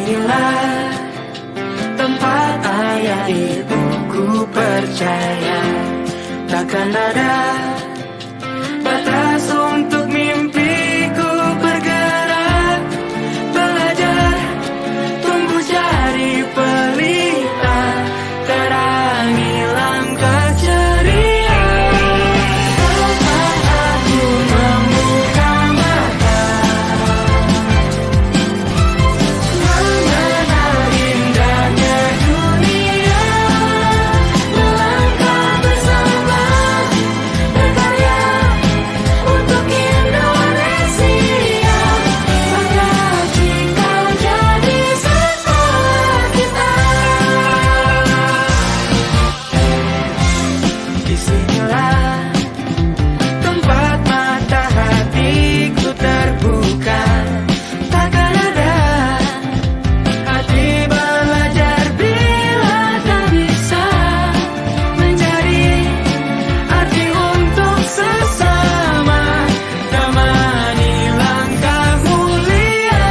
Disinilah tempat ayah ibuku percaya takkan ada batas untuk mimpiku bergerak, belajar, tumbuh jadi pelita, terangi langkah ceria. Tempat aku membuka mata, mengenal indahnya dunia, melangkah bersama, berkarya untuk Indonesia. Bangga jika jadi sekolah kita. Disinilah tempat mata hatiku terbuka, takkan ada hati belajar bila tak bisa menjadi arti untuk sesama, temani langkah mulia.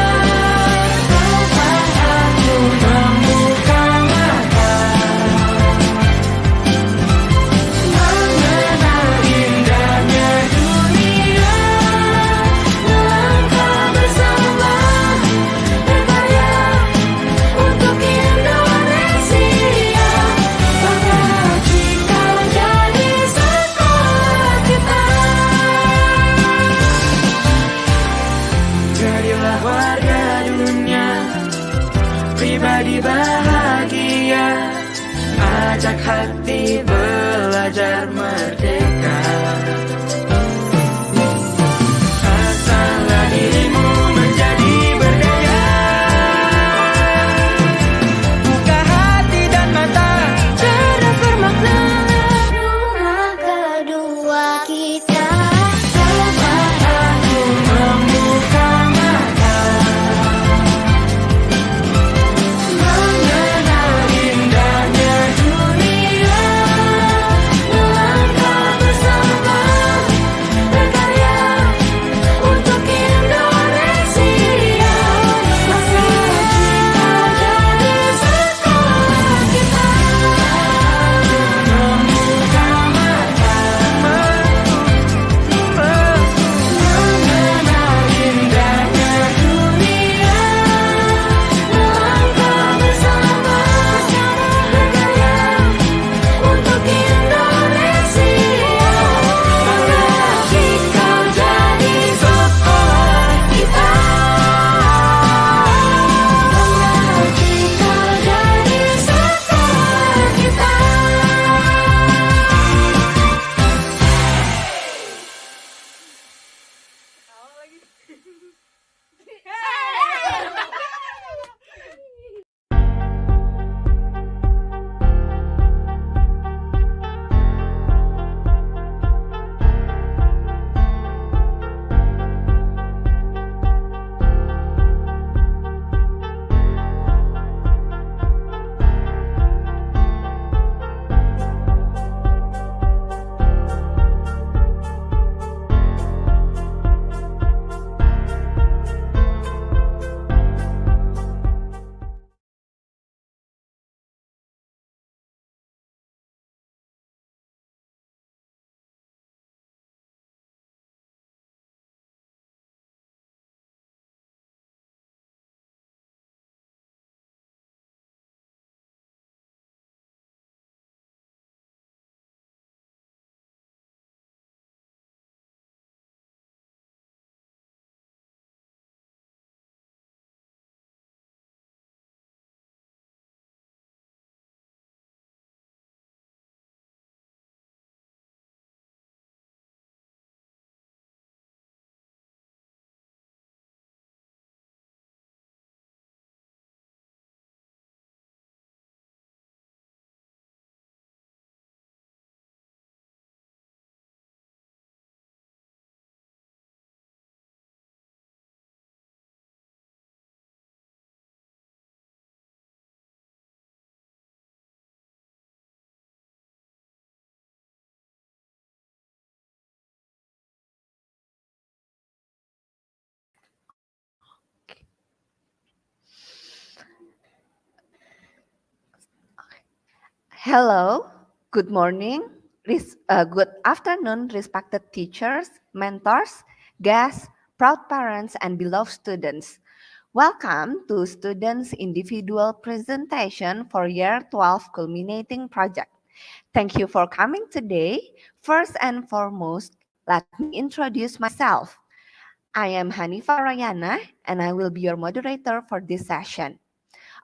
Tempat aku membuka mata, mengenal indahnya dunia, melangkah bersama, berkarya untuk Indonesia. Bangga jika jadi sekolah kita. Jadilah warga dunia, pribadi bahagia, ajak hati belajar merdeka. Asahlah dirimu menjadi berdaya, buka hati dan mata, cerdas bermakna, rumah kedua kita. Tempat aku membuka mata, mengenal indahnya dunia, melangkah bersama, Hello, good morning, good afternoon, respected teachers, mentors, guests, proud parents, and beloved students. Welcome to Students' Individual Presentation for Year 12 Culminating Project. Thank you for coming today. First and foremost, let me introduce myself. I am Hanifa Rayana, and I will be your moderator for this session.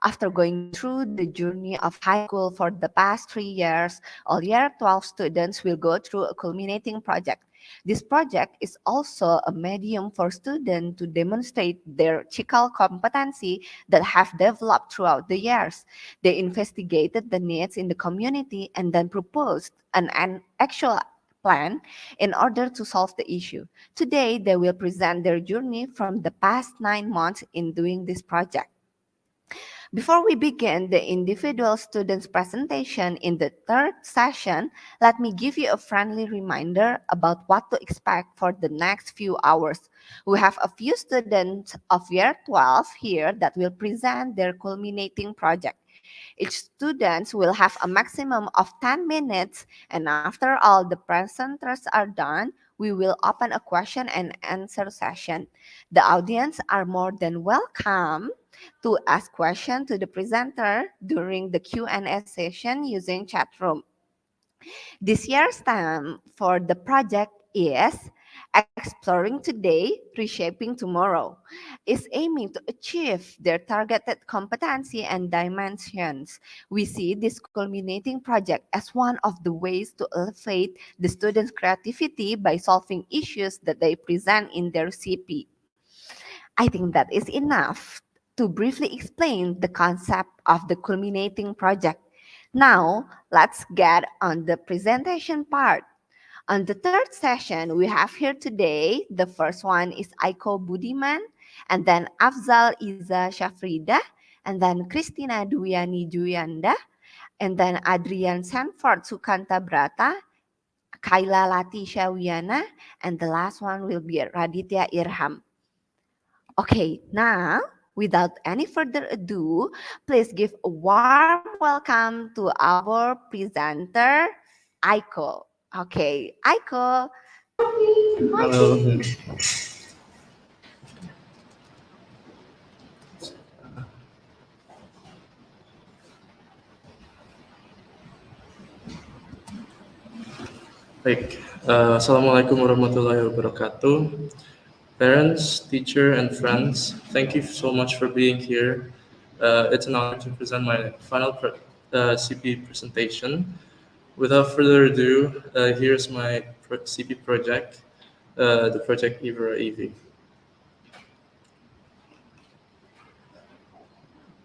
After going through the journey of high school for the past 3 years, all year 12 students will go through a culminating project. This project is also a medium for students to demonstrate their Cikal competency that have developed throughout the years. They investigated the needs in the community and then proposed an actual plan in order to solve the issue. Today, they will present their journey from the past 9 months in doing this project. Before we begin the individual students' presentation in the third session, let me give you a friendly reminder about what to expect for the next few hours. We have a few students of year 12 here that will present their culminating project. Each student will have a maximum of 10 minutes, and after all the presenters are done, we will open a question and answer session. The audience are more than welcome to ask questions to the presenter during the Q&A session using chat room. This year's theme for the project is Exploring Today, Reshaping Tomorrow. Is aiming to achieve their targeted competency and dimensions. We see this culminating project as one of the ways to elevate the students' creativity by solving issues that they present in their CP. I think that is enough to briefly explain the concept of the culminating project. Now, let's get on the presentation part. On the third session, we have here today, the first one is Aiko Budiman, and then Afzaal, Izza, Shafridha, and then Kristina, Dwiani, Djiwandono, and then Adrian, Sanford, Sukantabrata, Kayla, Lateesha, Wiyana, and the last one will be Raditya Irham. Okay, now without any further ado, please give a warm welcome to our presenter, Aiko. Okay, Aiko. Halo, baik. Assalamualaikum warahmatullahi wabarakatuh. Parents, teacher, and friends, thank you so much for being here. It's an honor to present my final CP presentation. Without further ado, here's my CP project, the project Evera EV.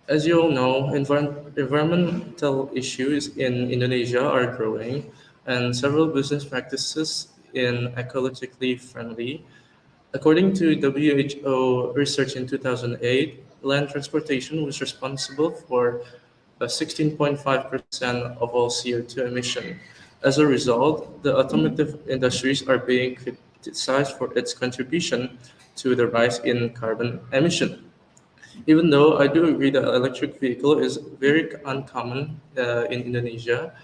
As you all know, environmental issues in Indonesia are growing, and several business practices in ecologically friendly. According to WHO research in 2008, land transportation was responsible for 16.5% of all CO2 emission. As a result, the automotive industries are being criticized for its contribution to the rise in carbon emission. Even though I do agree that electric vehicle is very uncommon in Indonesia,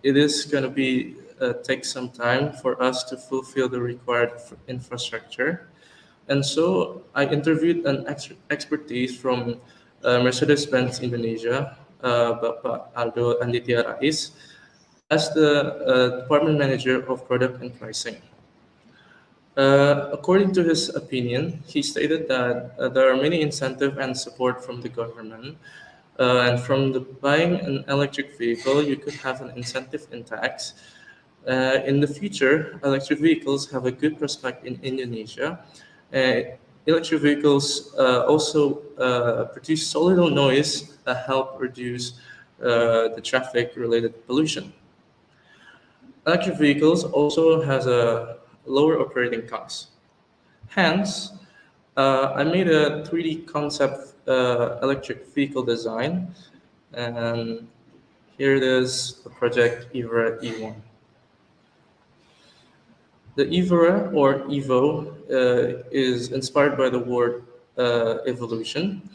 it is going to be take some time for us to fulfill the required infrastructure. And so I interviewed an expertise from Mercedes-Benz Indonesia, Bapak Aldo Anditya Rais, as the department manager of product and pricing. According to his opinion, he stated that there are many incentive and support from the government, and from the buying an electric vehicle, you could have an incentive in tax. In the future, electric vehicles have a good prospect in Indonesia. Electric vehicles also produce so little noise that help reduce the traffic-related pollution. Electric vehicles also has a lower operating cost. Hence, I made a 3D concept electric vehicle design, and here it is, the project Evera E1. The Evera or Evo is inspired by the word evolution,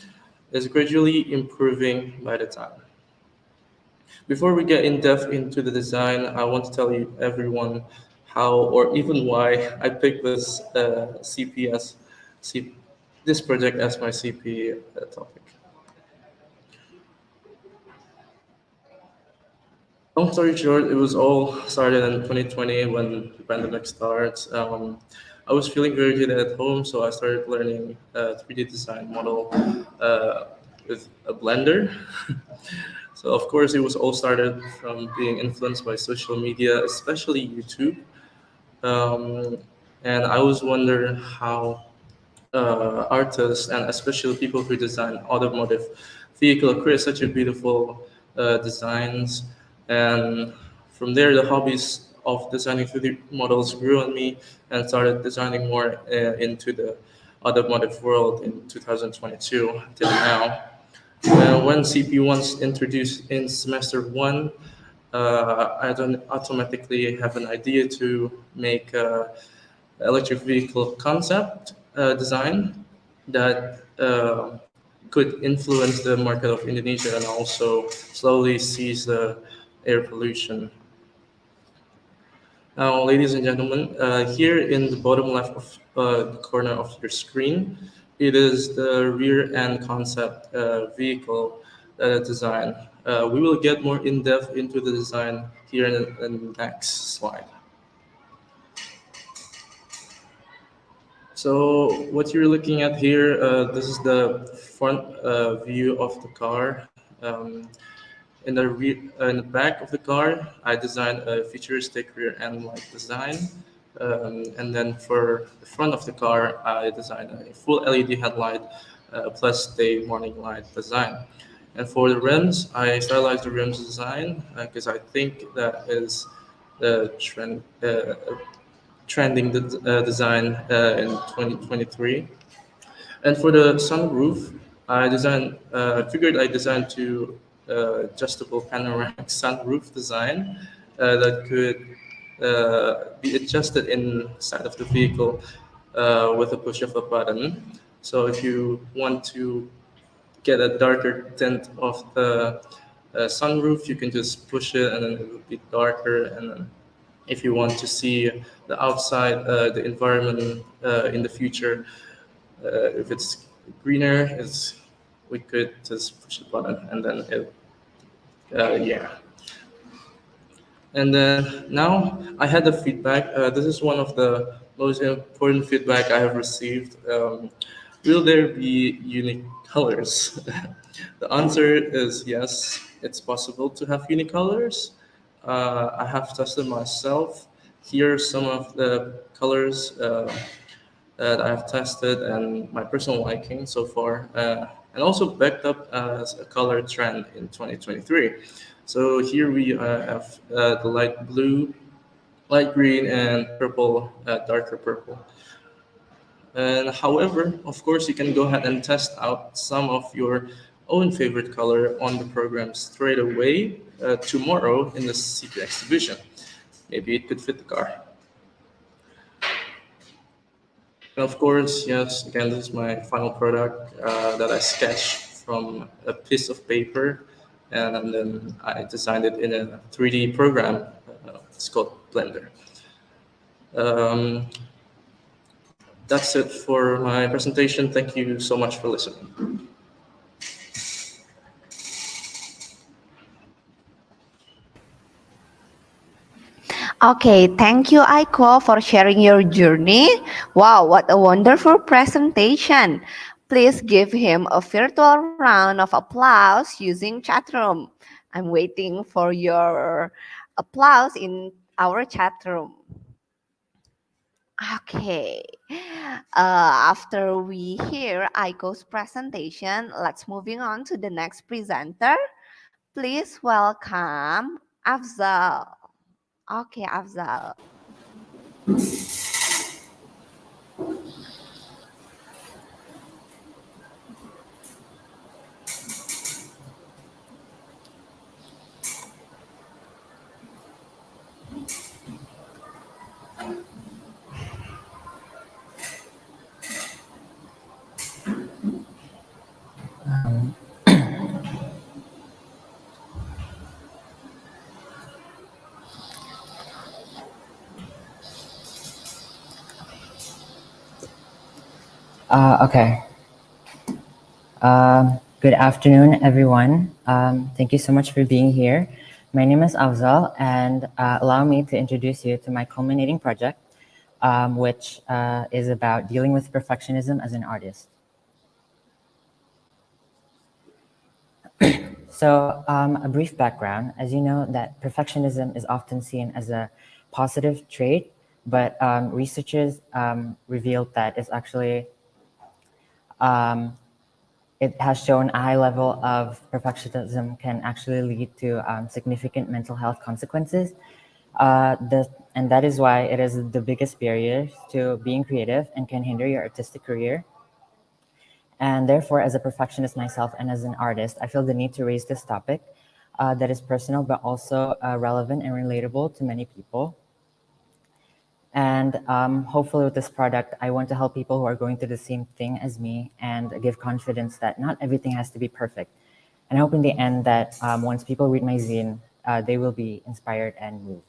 is gradually improving by the time. Before we get in depth into the design, I want to tell you everyone how or even why I picked this C, this project as my CP topic. Long story short, it was all started in 2020 when the pandemic starts. I was feeling very good at home, so I started learning 3D design model with a Blender. So of course, it was all started from being influenced by social media, especially YouTube. Um, and I was wondering how artists and especially people who design automotive vehicle create such a beautiful designs. And from there, the hobbies of designing 3D models grew on me and started designing more into the automotive world in 2022 till now. When CP was introduced in semester one, I don't automatically have an idea to make electric vehicle concept design that could influence the market of Indonesia and also slowly seize the air pollution. Now, ladies and gentlemen, here in the bottom left of the corner of your screen, it is the rear end concept vehicle design. We will get more in depth into the design here in the next slide. So what you're looking at here, this is the front view of the car. In the back of the car, I designed a futuristic rear end light design. And then for the front of the car, I designed a full LED headlight plus day morning light design. And for the rims, I stylized the rims design because I think that is the trending design in 2023. And for the sunroof, figured I designed two adjustable panoramic sunroof design that could be adjusted inside of the vehicle with a push of a button. So if you want to get a darker tint of the sunroof, you can just push it and then it will be darker. And then if you want to see the outside, the environment in the future, if it's greener, we could just push the button and then yeah. And then now I had the feedback. This is one of the most important feedback I have received. Will there be unique colors? The answer is yes, it's possible to have unique colors. I have tested myself. Here are some of the colors that I have tested and my personal liking so far, and also backed up as a color trend in 2023. So here we have the light blue, light green, and purple, darker purple. And however, of course, you can go ahead and test out some of your own favorite color on the program straight away tomorrow in the CP exhibition. Maybe it could fit the car. And of course, yes, again, this is my final product that I sketched from a piece of paper, and then I designed it in a 3D program. It's called Blender. Um, that's it for my presentation. Thank you so much for listening. Okay, thank you, Aiko, for sharing your journey. Wow, what a wonderful presentation. Please give him a virtual round of applause using chat room. I'm waiting for your applause in our chat room. Okay, after we hear Aiko's presentation, let's moving on to the next presenter. Please welcome Afzaal. Okay, Afzaal. Okay. Good afternoon, everyone. Thank you so much for being here. My name is Afzaal, and allow me to introduce you to my culminating project, which is about dealing with perfectionism as an artist. So, a brief background. As you know, that perfectionism is often seen as a positive trait, but researchers revealed that it's actually it has shown a high level of perfectionism can actually lead to significant mental health consequences. And that is why it is the biggest barrier to being creative and can hinder your artistic career. And therefore, as a perfectionist myself and as an artist, I feel the need to raise this topic that is personal but also relevant and relatable to many people. And hopefully, with this product, I want to help people who are going through the same thing as me and give confidence that not everything has to be perfect. And I hope in the end that once people read my zine, they will be inspired and moved.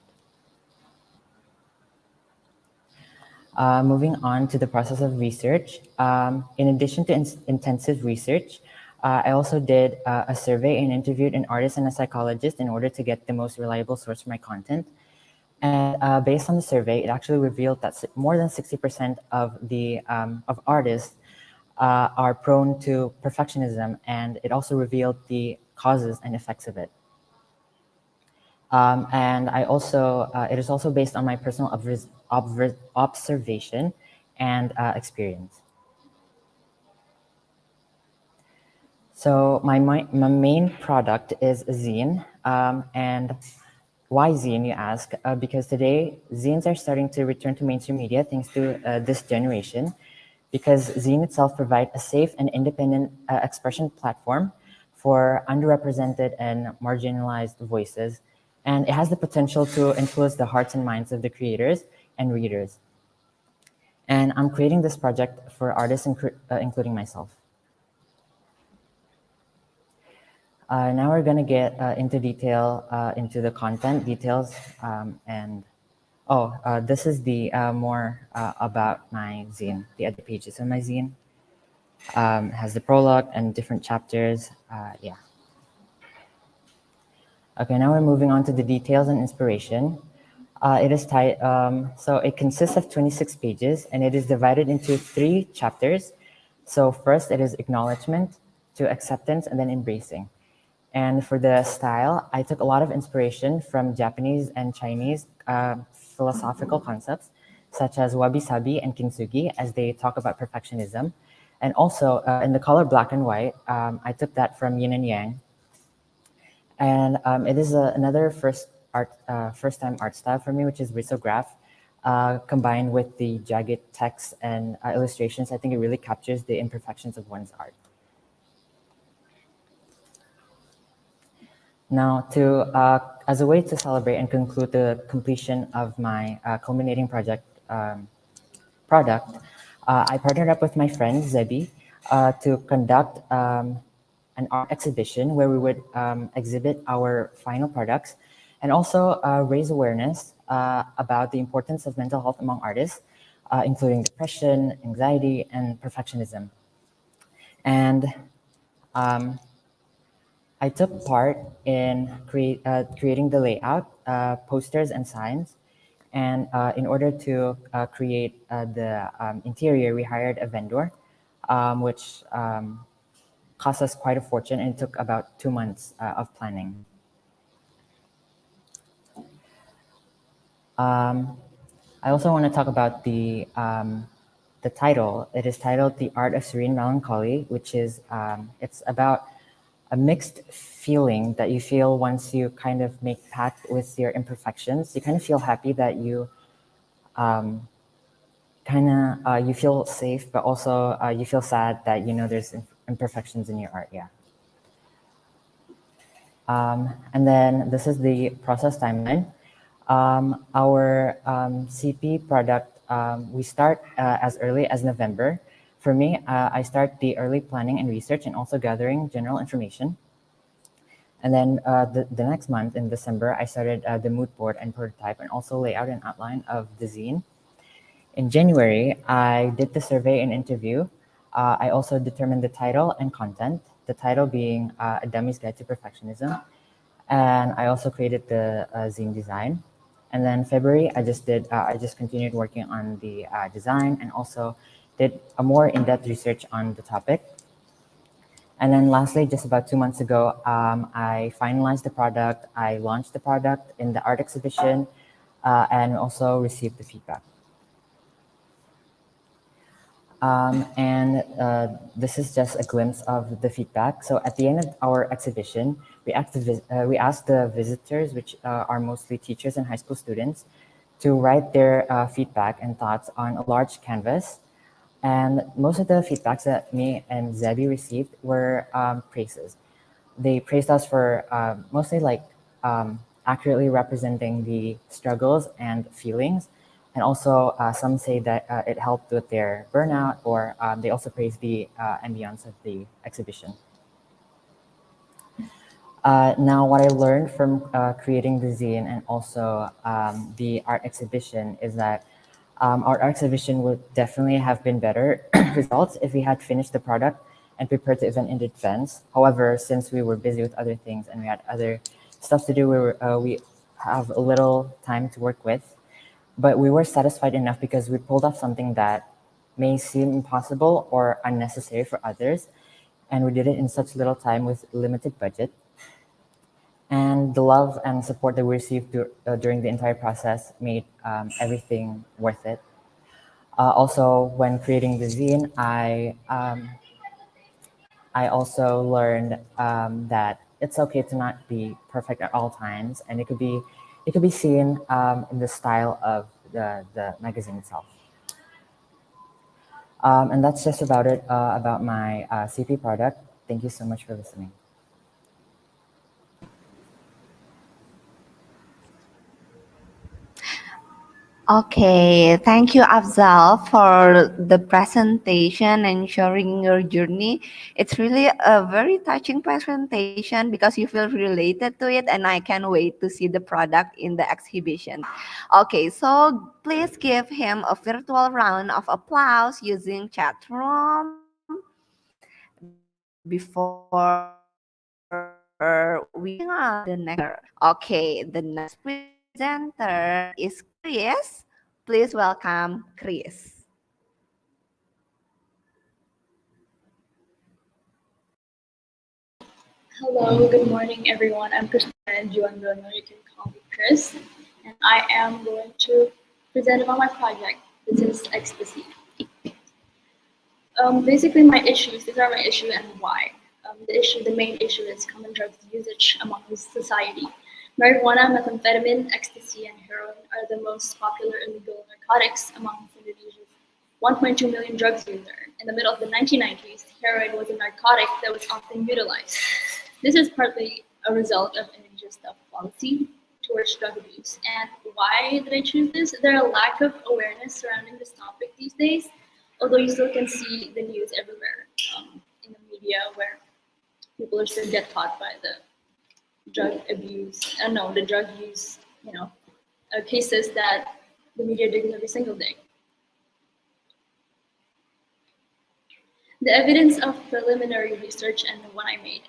Moving on to the process of research. In addition to intensive research, I also did a survey and interviewed an artist and a psychologist in order to get the most reliable source for my content. And based on the survey, it actually revealed that more than 60% of the of artists are prone to perfectionism, and it also revealed the causes and effects of it. And I also it is also based on my personal observation and experience. So my main product is a zine, and why zine, you ask? Because today zines are starting to return to mainstream media thanks to this generation, because zine itself provide a safe and independent expression platform for underrepresented and marginalized voices, and it has the potential to influence the hearts and minds of the creators and readers. And I'm creating this project for artists, including myself. Now we're going to get into detail into the content details and this is the more about my zine. The other pages of my zine has the prologue and different chapters. Yeah. Okay, now we're moving on to the details and inspiration. It is so it consists of 26 pages and it is divided into 3 chapters. So first it is acknowledgement, to acceptance, and then embracing. And for the style, I took a lot of inspiration from Japanese and Chinese philosophical concepts, such as wabi-sabi and kintsugi, as they talk about perfectionism. And also, in the color black and white, I took that from yin and yang. And it is another first-time art style for me, which is risograph, combined with the jagged text and illustrations. I think it really captures the imperfections of one's art. Now, as a way to celebrate and conclude the completion of my culminating project product, I partnered up with my friend Zebi to conduct an art exhibition where we would exhibit our final products and also raise awareness about the importance of mental health among artists, including depression, anxiety, and perfectionism. And I took part in creating the layout, posters, and signs. And in order to create the interior, we hired a vendor, which cost us quite a fortune, and it took about 2 months of planning. I also want to talk about the title. It is titled "The Art of Serene Melancholy," which is it's about a mixed feeling that you feel once you kind of make pact with your imperfections. You kind of feel happy that you you feel safe, but also you feel sad that there's imperfections in your art. Yeah. And then this is the process timeline. Our CP product, we start as early as November. For me, I start the early planning and research and also gathering general information. And then the next month in December, I started the mood board and prototype and also lay out an outline of the zine. In January, I did the survey and interview. I also determined the title and content, the title being A Dummy's Guide to Perfectionism. And I also created the zine design. And then February, I just continued working on the design and also did a more in-depth research on the topic. And then lastly, just about 2 months ago, I finalized the product. I launched the product in the art exhibition and also received the feedback. This is just a glimpse of the feedback. So at the end of our exhibition, we asked the visitors, which are mostly teachers and high school students, to write their feedback and thoughts on a large canvas. And most of the feedbacks that me and Zebi received were praises. They praised us for mostly like accurately representing the struggles and feelings. And also some say that it helped with their burnout, or they also praised the ambience of the exhibition. Now, what I learned from creating the zine and also the art exhibition is that our art exhibition would definitely have been better results if we had finished the product and prepared the event in advance. However, since we were busy with other things and we had other stuff to do, we have a little time to work with. But we were satisfied enough because we pulled off something that may seem impossible or unnecessary for others. And we did it in such little time with limited budget. And the love and support that we received during the entire process made everything worth it. Also, when creating the zine, I also learned that it's okay to not be perfect at all times, and it could be seen in the style of the magazine itself. And that's just about it about my CP product. Thank you so much for listening. Okay, thank you, Afzaal, for the presentation and sharing your journey. It's really a very touching presentation because you feel related to it, and I can't wait to see the product in the exhibition. Okay, so please give him a virtual round of applause using chat room before we on the next. Okay, the next presenter is Chris. Please welcome Chris. Hello, good morning, everyone. I'm Kristina and Djiwandono. You can call me Chris, and I am going to present about my project. This is ecstasy. Basically, my issues. These are my issue and why. The main issue is common drug usage among society. Marijuana, methamphetamine, ecstasy, and heroin are the most popular illegal narcotics among Indonesia's 1.2 million drug users. In the middle of the 1990s, heroin was a narcotic that was often utilized. This is partly a result of Indonesia's tough policy towards drug abuse. And why did I choose this? There are a lack of awareness surrounding this topic these days, although you still can see the news everywhere in the media where people are still get caught by the drug abuse, the drug use, cases that the media digs every single day. The evidence of preliminary research and the one I made.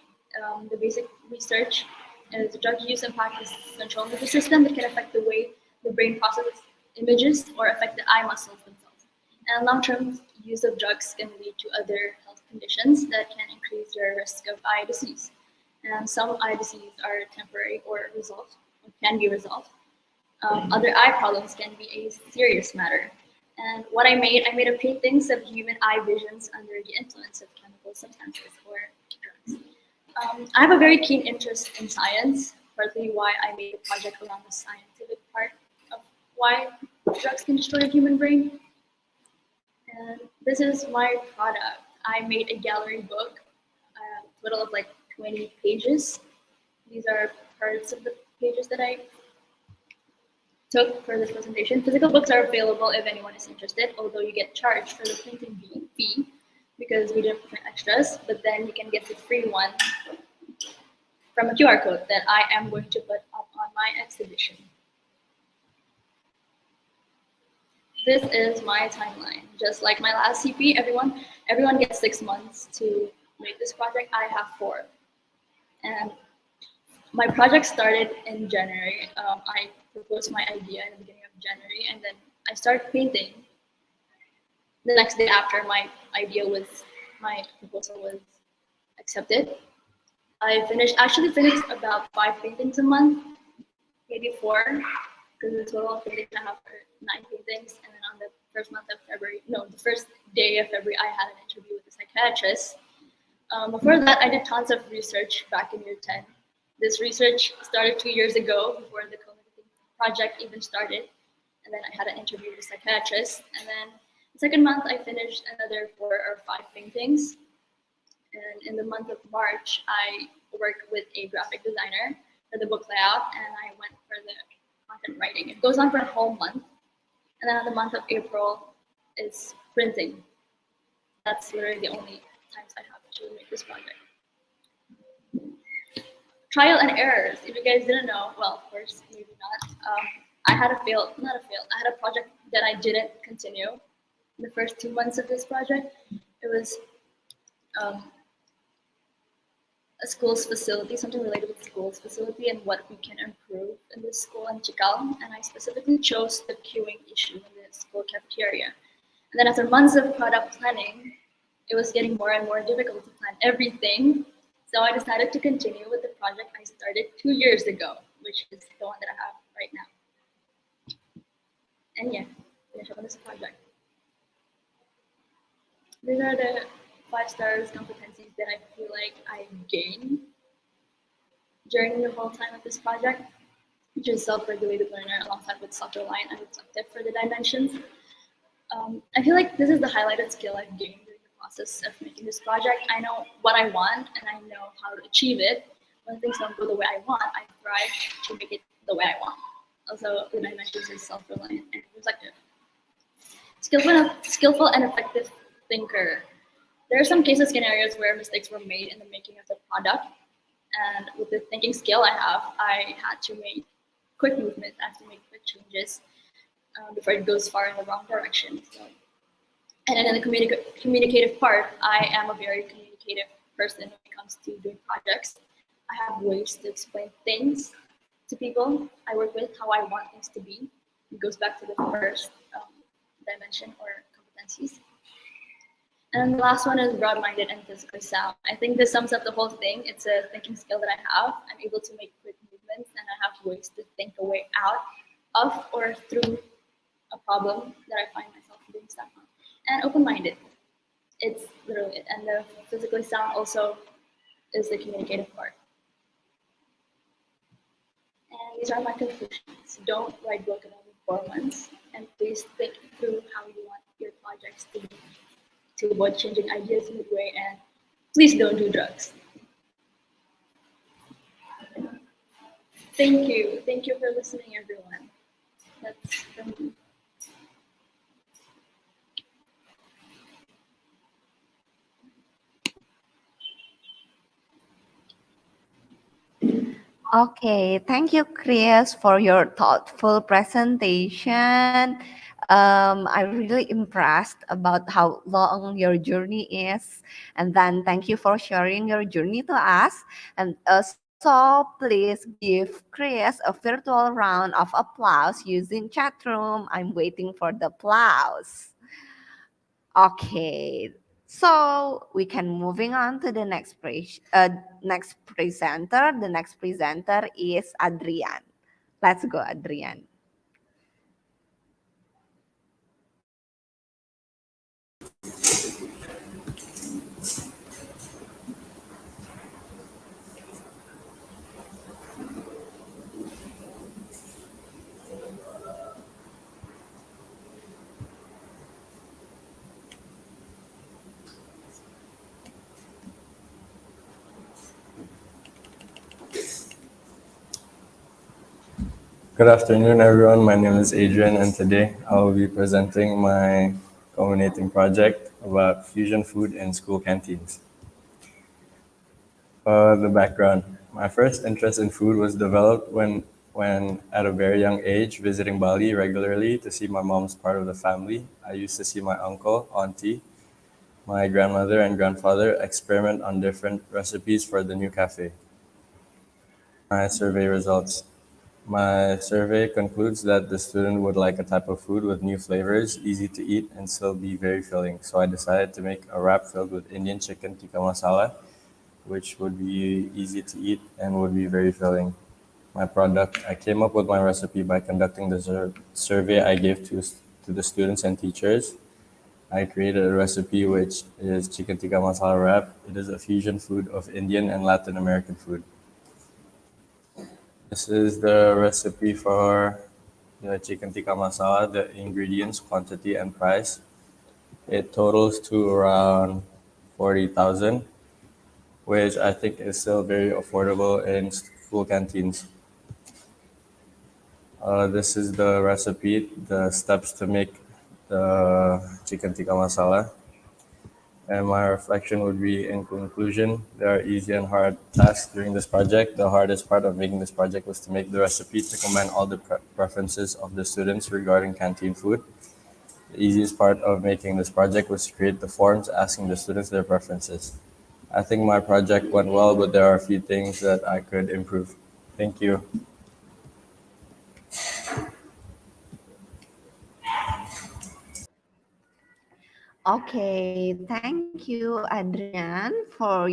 The basic research is drug use impacts the central nervous system that can affect the way the brain processes images or affect the eye muscles themselves. And long-term use of drugs can lead to other health conditions that can increase your risk of eye disease. And some eye disease are temporary or can be resolved. Other eye problems can be a serious matter. And what I made a paintings of human eye visions under the influence of chemical substances or drugs. I have a very keen interest in science, partly why I made a project around the scientific part of why drugs can destroy the human brain. And this is my product. I made a gallery book, a total of like 20 pages. These are parts of the pages that I took for this presentation. Physical books are available if anyone is interested, although you get charged for the printing fee because we didn't print extras, but then you can get the free one from a QR code that I am going to put up on my exhibition. This is my timeline. Just like my last CP, everyone, everyone gets 6 months to make this project. I have 4. And my project started in January. I proposed my idea in the beginning of January, and then I started painting. The next day after my proposal was accepted, I actually finished about 5 paintings a month, maybe 4, because the total paintings I have are 9 paintings. And then on the the first day of February, I had an interview with a psychiatrist. Before that, I did tons of research back in year 10. This research started 2 years ago, before the Culminating project even started. And then I had an interview with a psychiatrist. And then the second month, I finished another 4 or 5 paintings. And in the month of March, I worked with a graphic designer for the book layout, and I went for the content writing. It goes on for a whole month. And then on the month of April is printing. That's literally the only times I have to make this project. Trial and errors. If you guys didn't know, well, of course, maybe not. I had I had a project that I didn't continue. In the first 2 months of this project, it was a school's facility, something related with school's facility and what we can improve in this school in Cikal. And I specifically chose the queuing issue in the school cafeteria. And then after months of product planning, it was getting more and more difficult to plan everything. So I decided to continue with the project I started 2 years ago, which is the one that I have right now. And yeah, finish up on this project. These are the 5 stars competencies that I feel like I gained during the whole time of this project, which is self-regulated learner alongside with self-reliant and reflective for the dimensions. I feel like this is the highlighted skill I've gained during the process of making this project. I know what I want and I know how to achieve it. When things don't go the way I want, I thrive to make it the way I want. Also, the dimensions is self-reliant and reflective. Skillful and effective thinker. There are some cases scenarios where mistakes were made in the making of the product. And with the thinking skill I have, I had to make quick movements. I have to make quick changes before it goes far in the wrong direction. So, and then in the communicative part, I am a very communicative person when it comes to doing projects. I have ways to explain things to people I work with, how I want things to be. It goes back to the first dimension or competencies. And the last one is broad-minded and physically sound. I think this sums up the whole thing. It's a thinking skill that I have. I'm able to make quick movements, and I have ways to think a way out of or through a problem that I find myself being stuck on. And open-minded. It's literally it. And the physically sound also is the communicative part. And these are my conclusions. Don't write book in only 4 months. And please think through how you want your projects to be, to avoid changing ideas midway, and please don't do drugs. Thank you. Thank you for listening, everyone. That's from me. Okay, thank you, Chris, for your thoughtful presentation. I'm really impressed about how long your journey is. And then thank you for sharing your journey to us. And so please give Chris a virtual round of applause using chat room. I'm waiting for the applause. Okay, so we can moving on to the next presenter. The next presenter is Adrian. Let's go, Adrian. Good afternoon, everyone. My name is Adrian, and today I will be presenting my culminating project about fusion food in school canteens. The background. My first interest in food was developed when at a very young age, visiting Bali regularly to see my mom's part of the family. I used to see my uncle, auntie, my grandmother and grandfather experiment on different recipes for the new cafe. My survey results. My survey concludes that the student would like a type of food with new flavors, easy to eat, and still be very filling. So I decided to make a wrap filled with Indian chicken tikka masala, which would be easy to eat and would be very filling. My product, I came up with my recipe by conducting the survey I gave to the students and teachers. I created a recipe which is chicken tikka masala wrap. It is a fusion food of Indian and Latin American food. This is the recipe for the chicken tikka masala, the ingredients, quantity, and price. It totals to around 40,000, which I think is still very affordable in school canteens. This is the recipe, the steps to make the chicken tikka masala. And my reflection would be in conclusion, there are easy and hard tasks during this project. The hardest part of making this project was to make the recipe to combine all the preferences of the students regarding canteen food. The easiest part of making this project was to create the forms asking the students their preferences. I think my project went well, but there are a few things that I could improve. Thank you. Okay, thank you, Adrian, for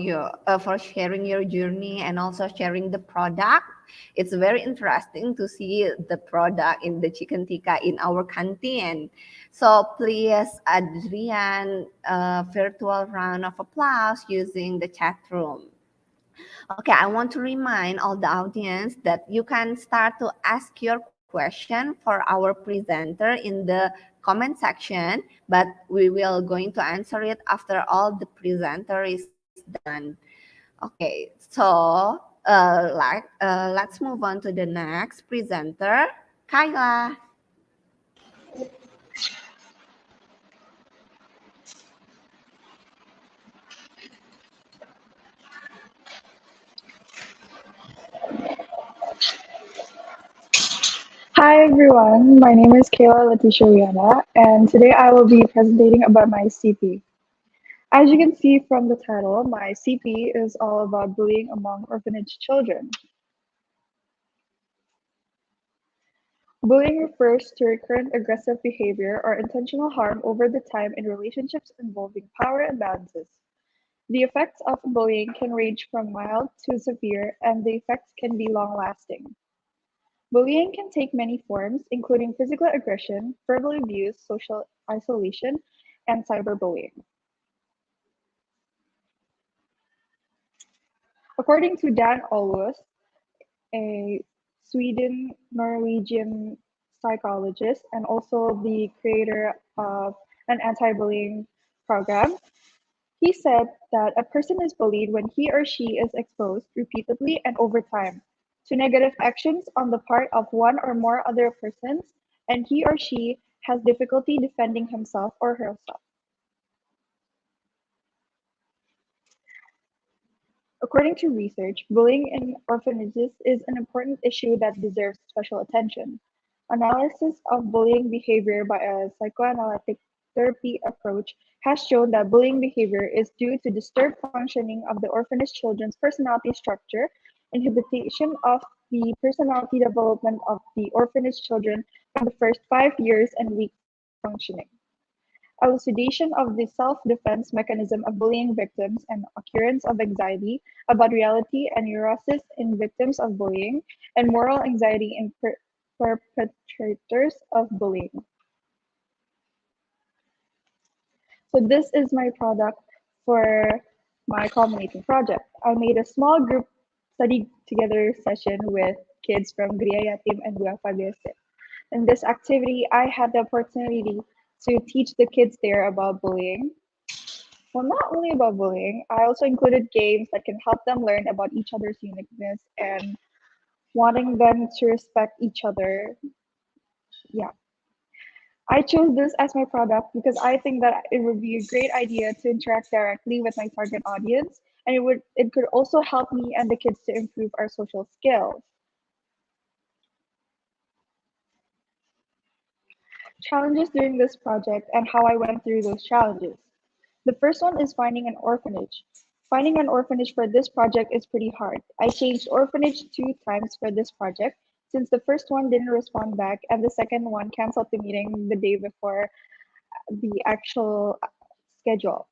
sharing your journey and also sharing the product. It's very interesting to see the product in the chicken tikka in our canteen. So please, Adrian, virtual round of applause using the chat room. Okay, I want to remind all the audience that you can start to ask your question for our presenter in the comment section, but we will going to answer it after all the presenter is done. Okay, so let's move on to the next presenter, Kayla. Hi everyone, my name is Kayla Lateesha Wiyana, and today I will be presenting about my CP. As you can see from the title, my CP is all about bullying among orphanage children. Bullying refers to recurrent aggressive behavior or intentional harm over the time in relationships involving power imbalances. The effects of bullying can range from mild to severe, and the effects can be long-lasting. Bullying can take many forms, including physical aggression, verbal abuse, social isolation, and cyberbullying. According to Dan Olweus, a Sweden-Norwegian psychologist and also the creator of an anti-bullying program, he said that a person is bullied when he or she is exposed repeatedly and over time to negative actions on the part of one or more other persons, and he or she has difficulty defending himself or herself. According to research, bullying in orphanages is an important issue that deserves special attention. Analysis of bullying behavior by a psychoanalytic therapy approach has shown that bullying behavior is due to disturbed functioning of the orphanage children's personality structure, inhibition of the personality development of the orphanage children for the first 5 years, and weak functioning. Elucidation of the self-defense mechanism of bullying victims and occurrence of anxiety about reality and neurosis in victims of bullying, and moral anxiety in perpetrators of bullying. So this is my product for my culminating project. I made a small group study together session with kids from Gria Yatim and Buang Pagese. In this activity, I had the opportunity to teach the kids there about bullying. Well, not only about bullying, I also included games that can help them learn about each other's uniqueness and wanting them to respect each other. Yeah. I chose this as my product because I think that it would be a great idea to interact directly with my target audience, and it could also help me and the kids to improve our social skills. Challenges during this project and how I went through those challenges. The first one is finding an orphanage. Finding an orphanage for this project is pretty hard. I changed orphanage 2 times for this project since the first one didn't respond back and the second one canceled the meeting the day before the actual schedule.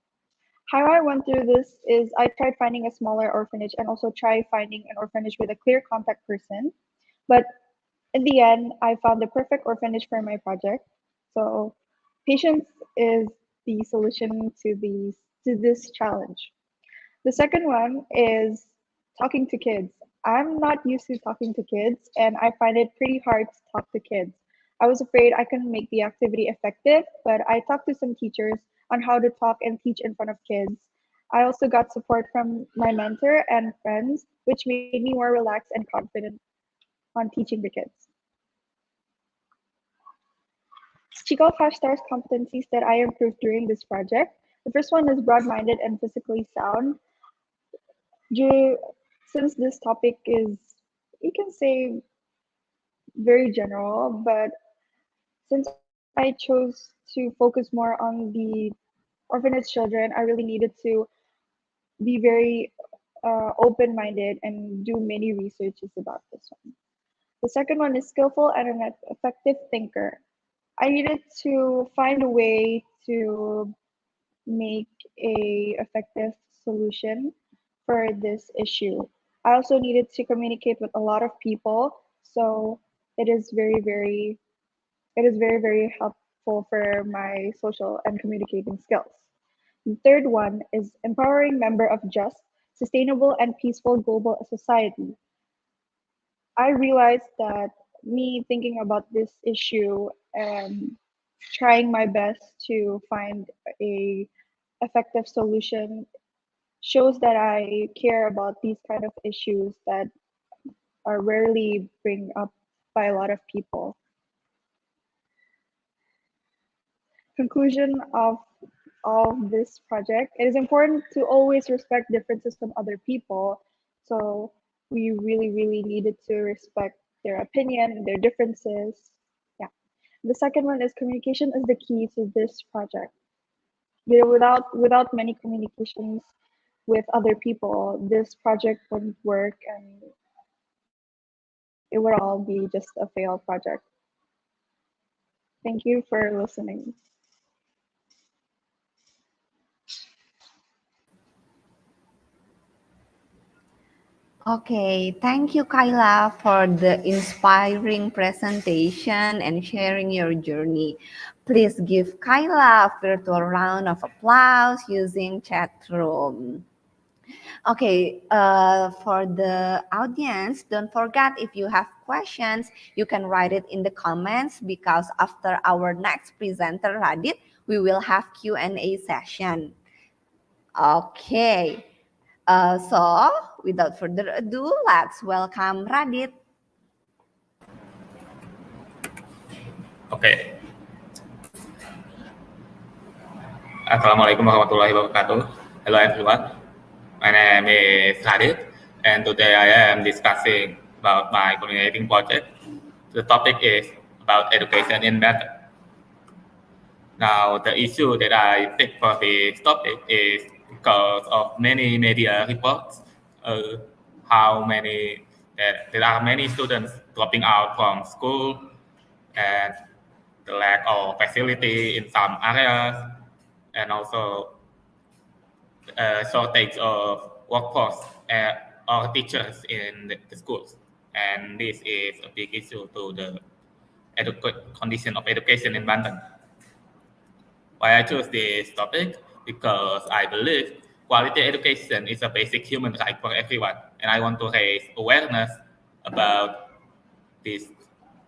How I went through this is I tried finding a smaller orphanage and also tried finding an orphanage with a clear contact person. But in the end, I found the perfect orphanage for my project. So patience is the solution to this challenge. The second one is talking to kids. I'm not used to talking to kids, and I find it pretty hard to talk to kids. I was afraid I couldn't make the activity effective, but I talked to some teachers on how to talk and teach in front of kids. I also got support from my mentor and friends, which made me more relaxed and confident on teaching the kids. Cikal 5 stars competencies that I improved during this project. The first one is broad-minded and physically sound. Since this topic is, you can say, very general, but since I chose to focus more on the orphanage children, I really needed to be very open-minded and do many researches about this one. The second one is skillful and an effective thinker. I needed to find a way to make a effective solution for this issue. I also needed to communicate with a lot of people, so it is very helpful for my social and communicating skills. The third one is empowering member of just, sustainable and peaceful global society. I realized that me thinking about this issue and trying my best to find a effective solution shows that I care about these kind of issues that are rarely bring up by a lot of people. Conclusion of all this project, it is important to always respect differences from other people. So we really needed to respect their opinion, their differences. Yeah. The second one is communication is the key to this project. Without many communications with other people, this project wouldn't work and it would all be just a failed project. Thank you for listening. Okay, thank you, Kayla, for the inspiring presentation and sharing your journey. Please give Kayla a virtual round of applause using chat room. Okay, for the audience, don't forget if you have questions, you can write it in the comments because after our next presenter, Radit, we will have Q&A session. Okay, so without further ado, let's welcome Radit. Oke. Assalamualaikum warahmatullahi wabarakatuh. Hello everyone. My name is Radit, and today I am discussing about my culminating project. The topic is about education in Banten. Now, the issue that I picked for this topic is because of many media reports, how many that there are many students dropping out from school and the lack of facility in some areas, and also shortage of workforce or teachers in the schools. And this is a big issue to the condition of education in Banten. Why I chose this topic? Because I believe quality education is a basic human right for everyone, and I want to raise awareness about this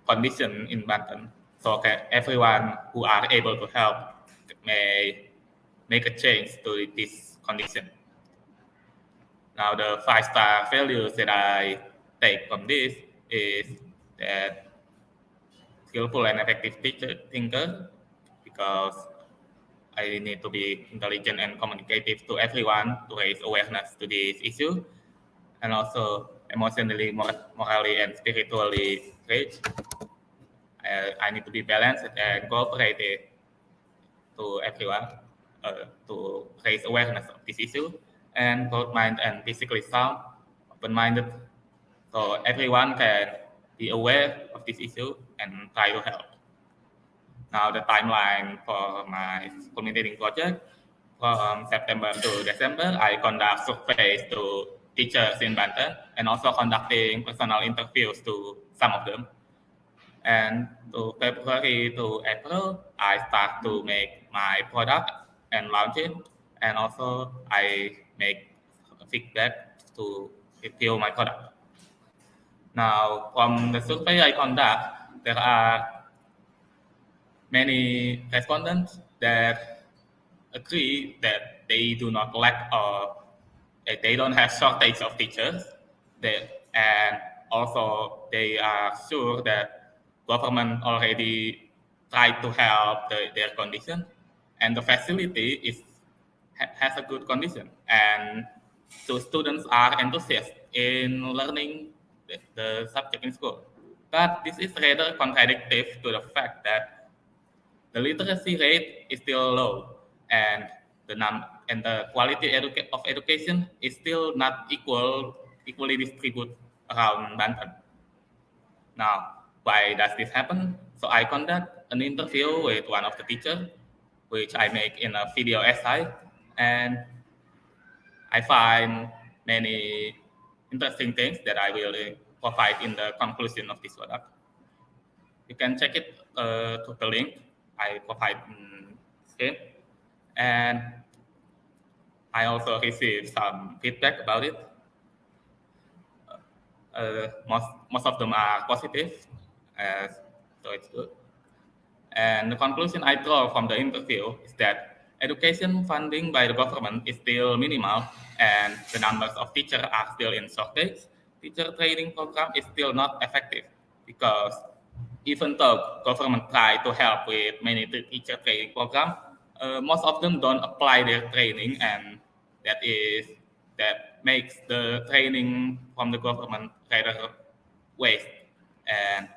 condition in Banten, so that everyone who are able to help may make a change to this condition. Now, the 5-star values that I take from this is that skillful and effective thinker, because I need to be intelligent and communicative to everyone to raise awareness to this issue, and also emotionally, morally, and spiritually rich. I need to be balanced and cooperative to everyone. to raise awareness of this issue, and both mind and physically sound, open-minded, so everyone can be aware of this issue and try to help. Now the timeline for my culminating project, from September to December, I conduct surveys to teachers in Banten and also conducting personal interviews to some of them. And to February to April, I start to make my product and launch it. And also I make feedback to review my product. Now, from the survey I conduct, there are many respondents that agree that they do not lack or they don't have shortage of teachers. And also they are sure that government already tried to help their condition, and the facility has a good condition, and so students are enthusiastic in learning the subject in school. But this is rather contradictory to the fact that the literacy rate is still low, and the quality of education is still not equally distributed around Banten. Now, why does this happen? So I conduct an interview with one of the teachers, which I make in a video essay, and I find many interesting things that I will provide in the conclusion of this product. You can check it to the link I provide in screen. And I also received some feedback about it. Most of them are positive, so it's good. And the conclusion I draw from the interview is that education funding by the government is still minimal, and the numbers of teachers are still in shortage. Teacher training program is still not effective because even though government try to help with many teacher training program, most of them don't apply their training, and that makes the training from the government rather waste, and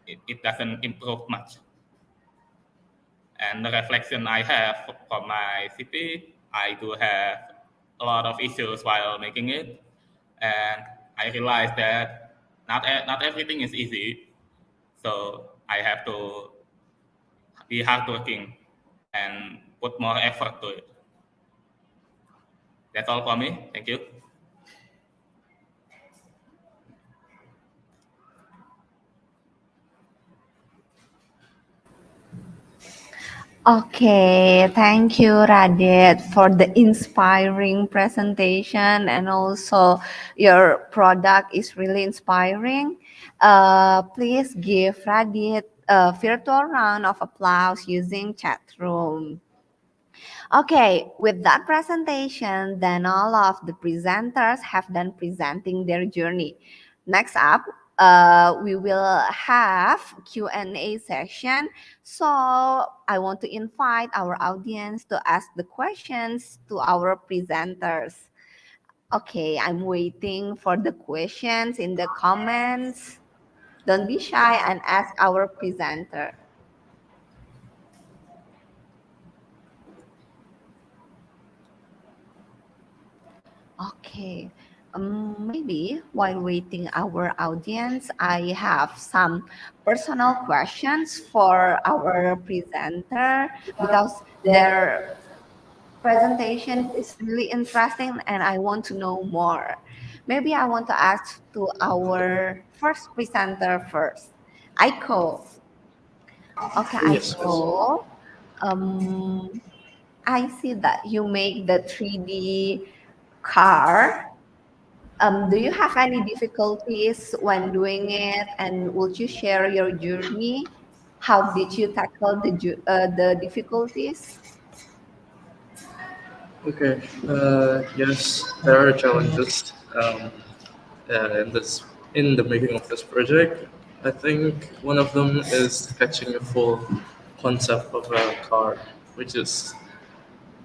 it doesn't improve much. And the reflection I have from my CP, I do have a lot of issues while making it, and I realized that not everything is easy, so I have to be hardworking and put more effort to it. That's all for me. Thank you. Okay, thank you, Radit, for the inspiring presentation, and also your product is really inspiring. Please give Radit a virtual round of applause using chat room. Okay, with that presentation, then all of the presenters have done presenting their journey. Next up, we will have Q&A session. So I want to invite our audience to ask the questions to our presenters. Okay, I'm waiting for the questions in the comments. Don't be shy and ask our presenter. Okay. Maybe while waiting our audience, I have some personal questions for our presenter because their presentation is really interesting and I want to know more. Maybe I want to ask to our first presenter first. Aiko. Okay, Yes, yes. Aiko. I see that you make the 3D car. Do you have any difficulties when doing it? And would you share your journey? How did you tackle the difficulties? Okay. Yes, there are challenges in the making of this project. I think one of them is catching a full concept of a car, which is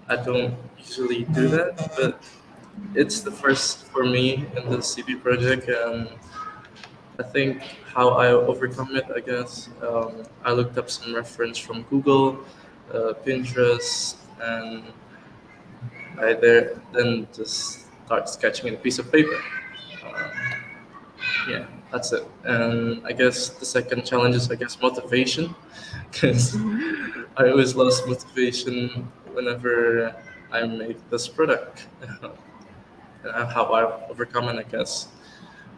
I don't usually do that, but it's the first for me in the CB project, and I think how I overcome it. I guess I looked up some reference from Google, Pinterest, and I then just start sketching in a piece of paper. Uh, yeah, that's it. And I guess the second challenge is motivation, because Mhm. I always lost motivation whenever I make this product. How I overcome it, I guess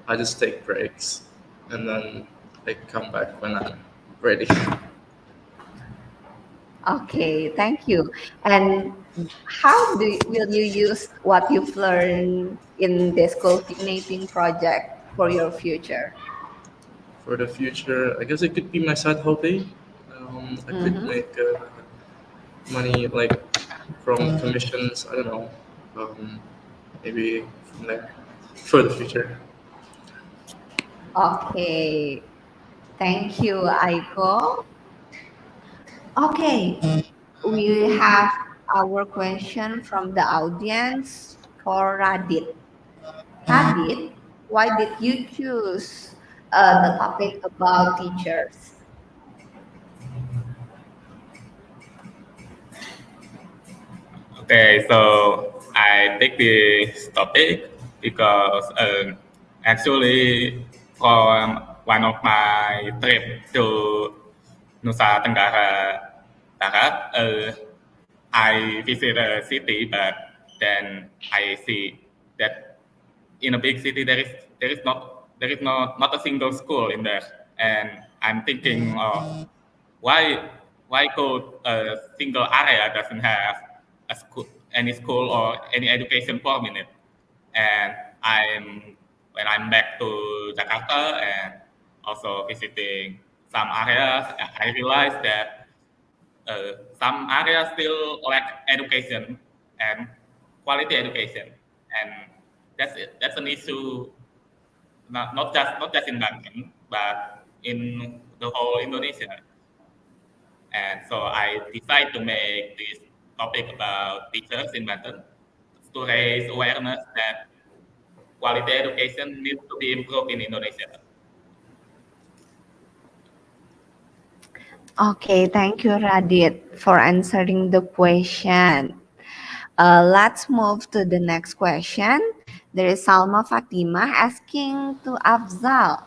I just take breaks and then I come back when I'm ready. Okay, thank you. And how will you use what you've learned in this culminating project for your future? For the future, I guess it could be my side hobby. I could Mhm. make money like from commissions. I don't know. Um, Maybe from there for the future. Okay, thank you, Aiko. Okay, we have our question from the audience for Radit. Radit, why did you choose the topic about teachers? Okay, so I take this topic because actually from one of my trip to Nusa Tenggara Barat, I visit a city, but then I see that in a big city there is not a single school in there, and I'm thinking of why could a single area doesn't have a school, any school or any education form in it. And when I'm back to Jakarta and also visiting some areas, I realized that some areas still lack education and quality education, and that's an issue not just in Banten but in the whole Indonesia. And so I decided to make this topic about teachers in Banten to raise awareness that quality education needs to be improved in Indonesia. Okay, thank you, Radit, for answering the question. Let's move to the next question. There is Salma Fatima asking to Afzaal,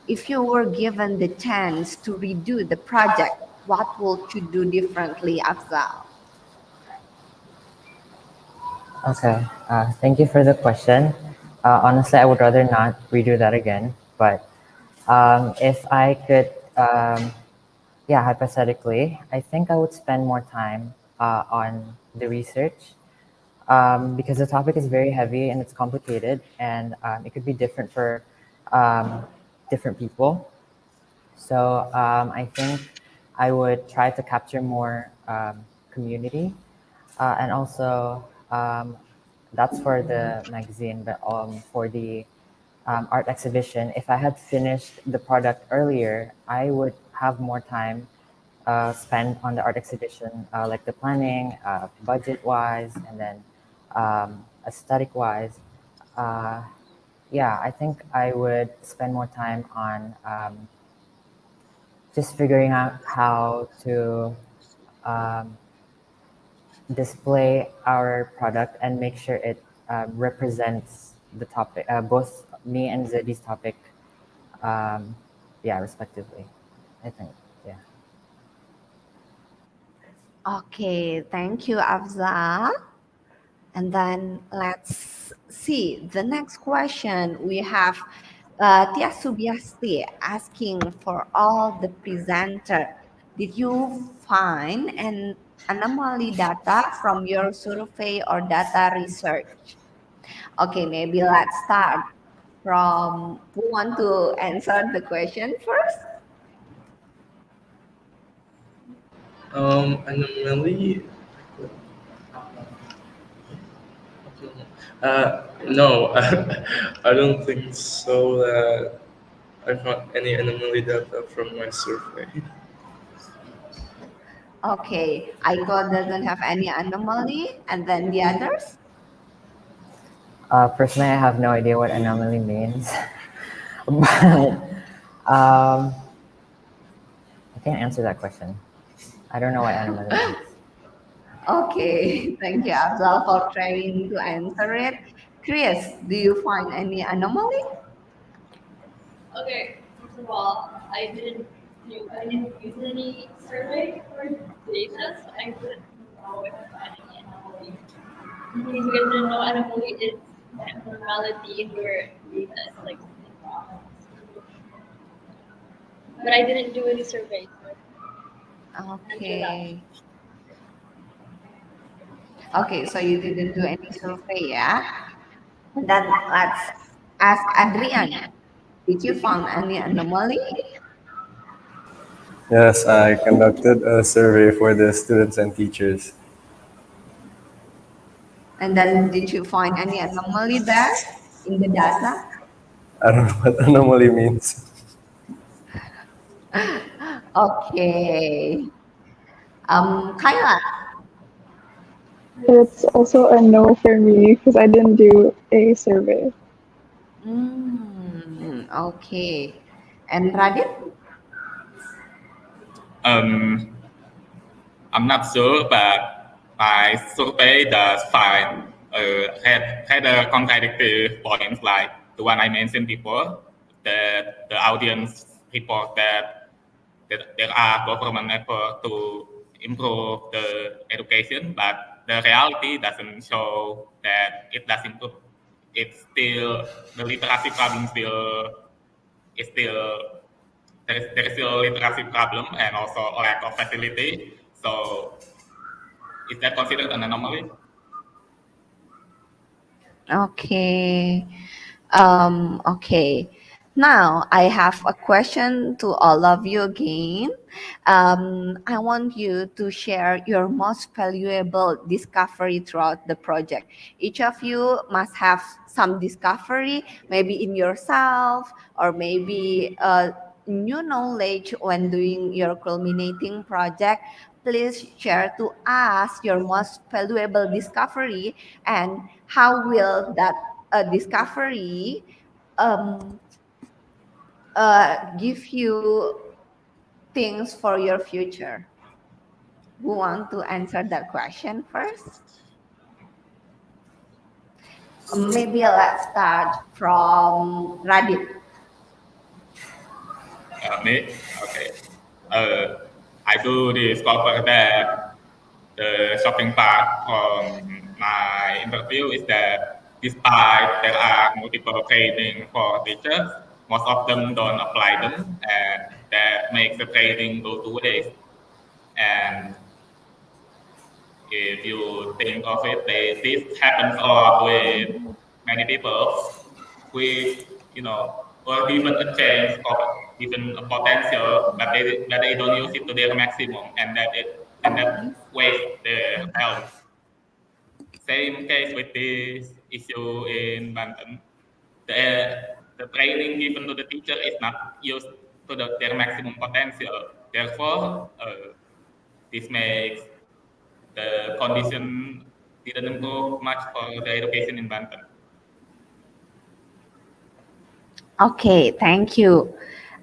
if you were given the chance to redo the project, what would you do differently, Afzaal? Okay, thank you for the question. Honestly, I would rather not redo that again, but if I could, yeah, hypothetically, I think I would spend more time on the research because the topic is very heavy and it's complicated, and it could be different for um, different people. So I think I would try to capture more community, and also that's for the magazine, but for the art exhibition, if I had finished the product earlier, I would have more time spent on the art exhibition, like the planning, budget-wise, and then aesthetic-wise. Uh, yeah, I think I would spend more time on just figuring out how to um, display our product and make sure it represents the topic, both me and Zedi's topic, um, yeah, respectively. I think, yeah. Okay, thank you, Afzaal. And then let's see the next question. We have Tia Subiasti asking for all the presenter. Did you find an anomaly data from your survey or data research? Okay, maybe let's start from who want to answer the question first? Anomaly. No, I don't think so. That I found any anomaly data from my survey. Okay, Aiko doesn't have any anomaly, and then the others? Personally, I have no idea what anomaly means, but I can't answer that question. I don't know what anomaly means. Okay, thank you, Afzaal, for trying to answer it. Chris, do you find any anomaly? Okay, first of all, I didn't use any survey for data, so I wouldn't know if I find any anomaly. In case you guys didn't know, anomaly is abnormality in your data. It's like something wrong. But I didn't do any surveys, so I can't answer that. Okay. Okay, so you didn't do any survey, yeah? And then let's ask Adrian. Did you find any anomaly? Yes, I conducted a survey for the students and teachers. And then did you find any anomaly there in the data? I don't know what anomaly means. Okay. Kayla, It's also a no for me because I didn't do a survey. okay. And Radit? Um, I'm not sure, but my survey does find had a contradictory points like the one I mentioned before, that the audience report that there are government effort to improve the education, but the reality doesn't show that it does improve. It's still the literacy problem still is still there is still a literacy problem and also a lack of facility. So is that considered an anomaly? Okay. Okay. Now I have a question to all of you again. I want you to share your most valuable discovery throughout the project. Each of you must have some discovery, maybe in yourself or maybe new knowledge when doing your culminating project. Please share to us your most valuable discovery and how will that discovery um, give you things for your future? Who want to answer that question first? Maybe let's start from Radit. Me? Okay. Uh, I do discover that the shocking part from my interview is that despite there are multiple training for teachers, most of them don't apply them, and that makes the training go to waste. And if you think of it, this happens a lot with many people with, you know, or given a chance of given a potential, but they don't use it to their maximum, and that waste their talent. Same case with this issue in Banten. The training given to the teacher is not used to their maximum potential. Therefore, this makes the condition didn't improve much for the education in Banten. Okay, thank you.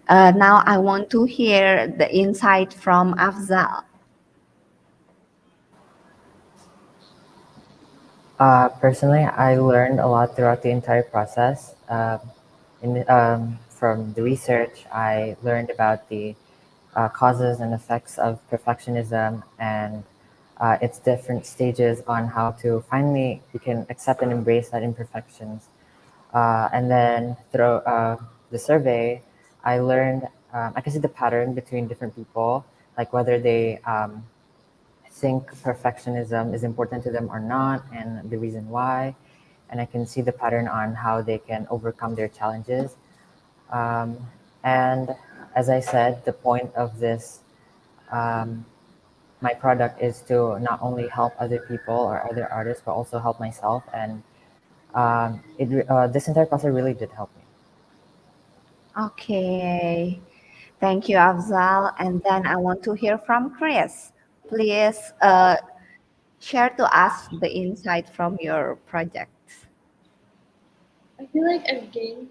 Now I want to hear the insight from Afzaal. Personally, I learned a lot throughout the entire process. From the research, I learned about the causes and effects of perfectionism and its different stages on how to finally we can accept and embrace that imperfections. And then through the survey, I learned I can see the pattern between different people, like whether they think perfectionism is important to them or not, and the reason why. And I can see the pattern on how they can overcome their challenges. Um, and as I said, the point of this, um, my product is to not only help other people or other artists, but also help myself. And this entire process really did help me. Okay, thank you, Afzal. And then I want to hear from Chris. Please share to us the insight from your project. I feel like I've gained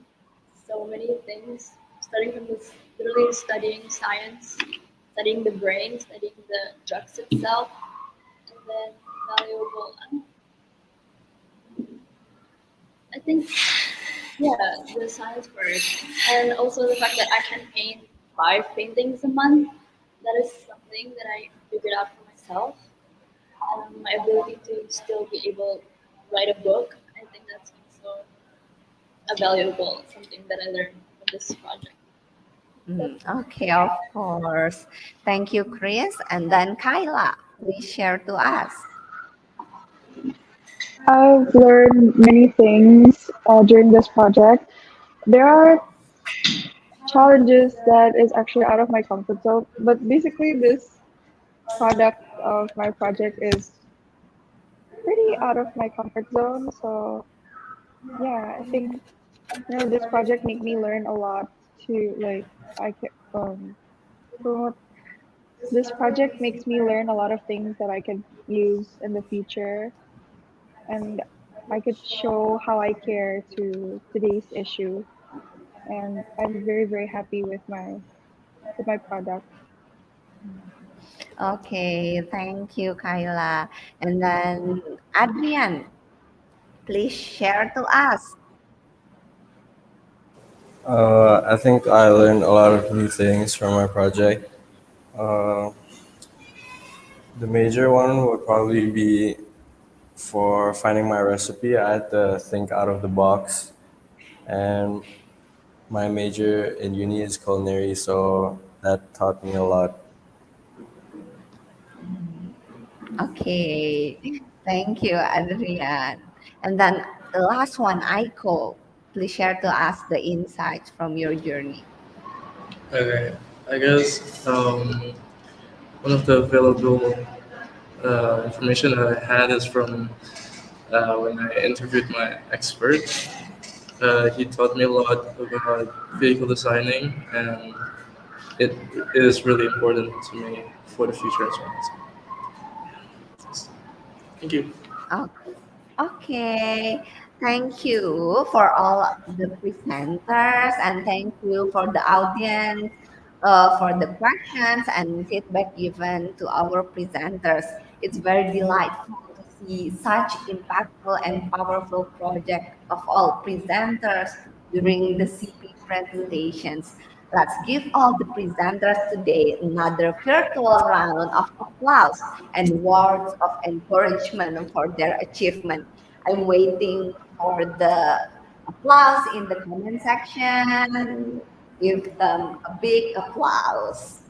so many things starting from this literally studying science studying the brain, studying the drugs itself, and then valuable. I think, yeah, the science part, and also the fact that I can paint 5 paintings a month. That is something that I figured out for myself. My ability to still be able to write a book, I think that's also a valuable something that I learned from this project. Okay, of course. Thank you, Chris. And then Kayla, please share to us. I've learned many things during this project. There are challenges that is actually out of my comfort zone, but basically this product of my project is pretty out of my comfort zone. So yeah, I think this project made me learn a lot to like I can promote. This project makes me learn a lot of things that I could use in the future, and I could show how I care to today's issue. And I'm very very happy with my product. Okay, thank you, Kayla. And then Adrian, please share to us. I think I learned a lot of new things from my project. Uh, the major one would probably be for finding my recipe. I had to think out of the box, and my major in uni is culinary, so that taught me a lot. Okay, thank you, Adrian. And then the last one, Aiko, please share to us the insights from your journey. Okay, I guess one of the valuable information that I had is from when I interviewed my expert. He taught me a lot about vehicle designing, and it is really important to me for the future as well. So, thank you. Oh, okay, thank you for all the presenters and thank you for the audience for the questions and feedback given to our presenters. It's very delightful to see such impactful and powerful project of all presenters during the CP presentations. Let's give all the presenters today another virtual round of applause and words of encouragement for their achievement. I'm waiting for the applause in the comment section. Give them a big applause.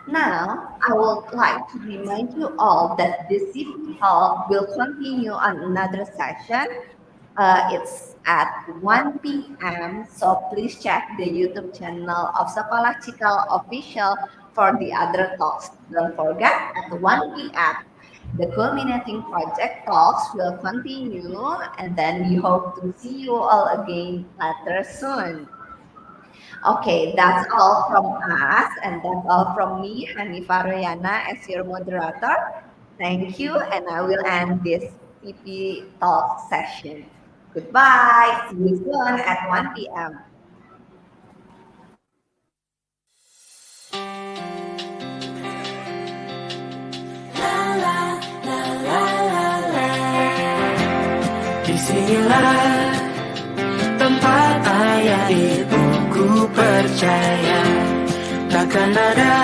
Now, I would like to remind you all that this CP talk will continue on another session. It's at 1 p.m. So please check the YouTube channel of Sekolah Cikal Official for the other talks. Don't forget at 1 p.m. The culminating project talks will continue and then we hope to see you all again later soon. Okay, that's all from us and that's all from me, Hanifa Royana as your moderator. Thank you and I will end this PP talk session. Goodbye. See you soon at 1 p.m. Disinilah tempat ayah ibuku percaya takkan ada